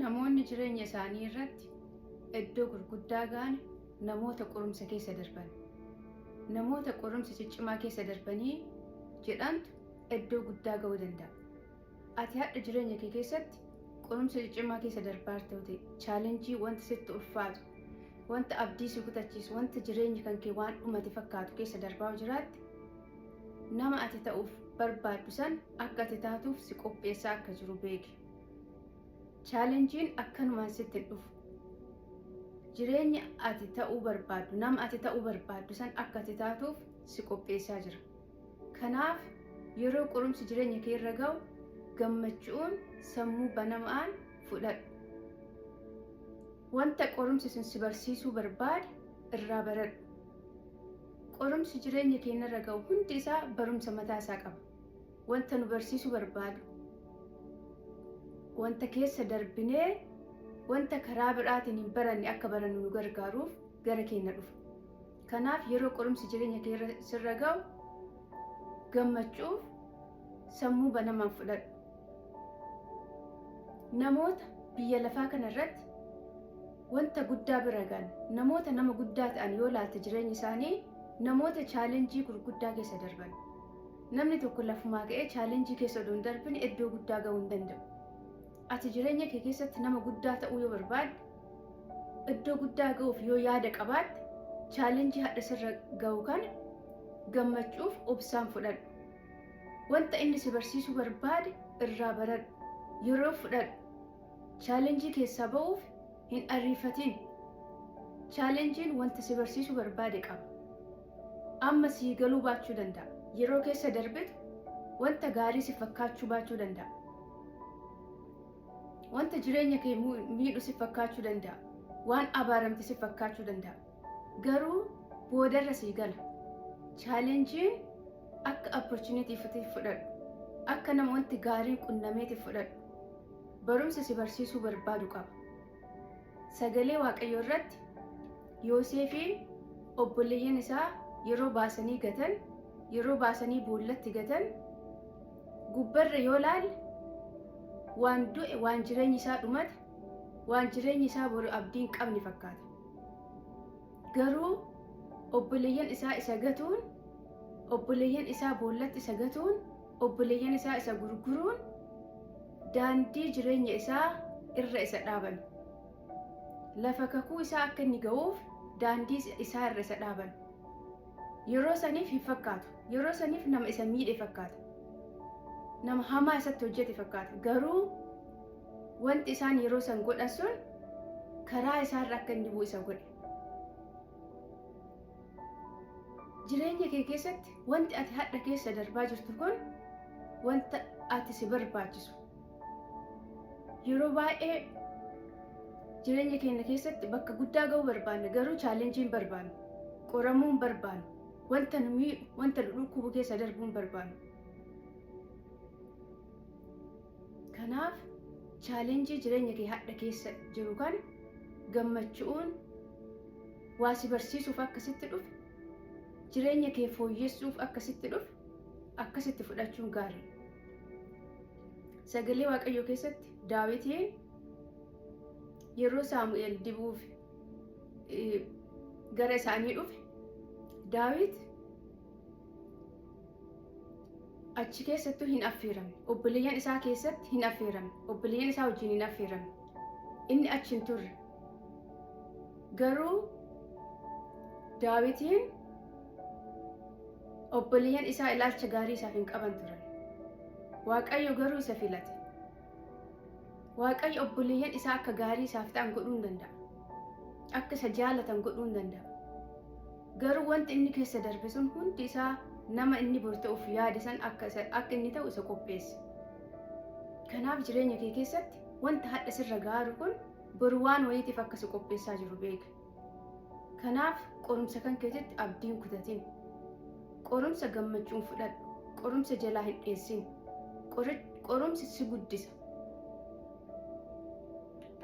Namoonni jireenya isaanii irratti iddoo gurguddaa ga'an namoota qorumsa keessa darban. Namoota qorumsa ciccimaa keessa darbanii jedhantu iddoo guddaa ga'uu danda'a. Ati hadha jireenya kee keessatti qorumsa ciccimaa keessa darbaa ta'ute, chaalenjii wanta sitti ulfaatu, wanta abdii si kutachiisu, wanta jireenya kan kee waan dhumate fakkaatu keessa darbaa jiraatte, nama ati ta'uuf barbaaddu san akka ati taatuuf si qopheessaa akka jiru beeki. Chaalenjiin akkanumaan sitti hin dhufu. Jireenya ati ta'uu barbaaddu, nama ati ta'uu barbaaddu san akka ati taatuuf si qopheessaa jira. Kanaaf yeroo qorumsi jireenya kee irra ga'u gammachuun sammuu banamaan fudhadhu. Wanta qorumsi sun si barsiisuu barbaade irraa baradhu. Qorumsi jireenya keenya irra ga'u hundi isaa barumsa mataa isaa qaba. Wanta nu barsiisuu barbaadu, wanta keessa darbinee wanta karaa biraatiin hin baranne akka barannu nu gargaaruuf gara keenya dhufa. Kanaaf yeroo qorumsi jireenya kee sirra ga'u gammachuuf sammuu banamaan fudhadhu. Namoota biyya lafaa kana irratti wanta guddaa bira ga'an, namoota nama guddaa ta'an yoo laalte jireenya isaanii, namoota chaalenjii gurguddaa keessa darban. Namni tokko lafumaa ka'ee chaalenjii keessa odoo hin darbine iddoo guddaa ga'uu hin danda'u. Ati jireenya kee keessatti nama guddaa ta'uu yoo barbaadde, iddoo guddaa ga'uuf yoo yaada qabaatte, chaalenjii hadha sirra ga'u kana gammachuuf obsaan fudhadhu. Wanta inni si barsiisuu barbaade irraa baradhu. Yeroo fudhadhu. Chaalenjii keessaa ba'uuf hin ariifatin. Chaalenjiin wanta si barsiisuu barbaade qaba. Amma sii galuu baachuu danda'a. Yeroo keessa darbitu wanta gaarii si fakkaachuu baachuu danda'a. Wanta jireenya kee miidhu si fakkaachuu danda'a. Waan abaaramte si fakkaachuu danda'a. Garuu boodarra sii gala. Chaalenjiin akka opportunity fudhadhu. Akka nama wanti gaarii qunnameetiif fudhadhu. Barumsa si barsiisuu barbaadu qaba. Sagalee Waaqayyoo irratti Yoosefiin obboleeyyan isaa yeroo baasanii gatan, yeroo baasanii boollatti gatan, gubbarra yoo laalle waan du'e, waan jireenyi isaa dhumate, waan jireenyi isaa boru abdii hin qabne fakkaata. Garuu obboleeyyan isaa isa gatuun, obboleeyyan isaa boollatti isa gatuun, obboleeyyan isaa isa gurguruun daandii jireenya isaa irra isa dhaaban. Lafa kakuu isaa akka inni ga'uuf daandii isaa irra isa dhaaban. Yeroo saniif hin fakkaatu. Yeroo saniif nama isa miidhe fakkaata. Nama hamaa isatti hojjete fakkaata. Garuu wanti isaan yeroo san godhan sun karaa isaa irra akka inni bu'u isa godhe. Jireenya kee keessatti wanti ati hadha keessa darbaa jirtu kun wanta ati si barbaachisu. Yeroo baay'ee jireenya keenya keessatti bakka guddaa ga'uu barbaanna, garuu chaalenjiin barbaannu, qoramuun barbaannu, wanta nu miidhu, wanta nu dhukkubu keessa darbuun barbaannu. Kanaaf chaalenjii jireenya kee hadha keessa jiru kan gammachuun waa si barsiisuuf akkasitti dhufe, jireenya kee fooyyessuuf akkasitti dhufe, akkasitti fudhachuun gaarii. Sagalee Waaqayyoo keessatti Daawitiin yeroo Saamu'eel dibuuf gara isaanii dhufe, Daawit achi keessattuu hin affeeramne. Obboleeyyan isaa keessatti hin affeeramne. Obboleeyyan isaa wajjin hin affeeramne. Inni achi hin turre. Garuu Daawitiin obboleeyyan isaa ilaalcha gaarii isaaf hin qaban turan. Waaqayyo garuu isa filate. Waaqayyo obboleeyyan isaa akka gaarii isaaf ta'an godhuu hin danda'a. Akka isa jaalatan godhuu hin danda'a. Garuu wanti inni keessa darbe sun hundi isaa nama inni bor ta'uuf yaade san akka inni ta'u isa qopheesse. Kanaaf jireenya kee keessatti wanta hadha sirra gaaru kun boru waan wayiitiif akka si qopheessaa jiru beeka. Kanaaf qorumsa kan keessatti abdiin kutatin. Qorumsa gammachuun fudhadhu. Qorumsa jalaa hin dheessin. Qorumsi si guddisa.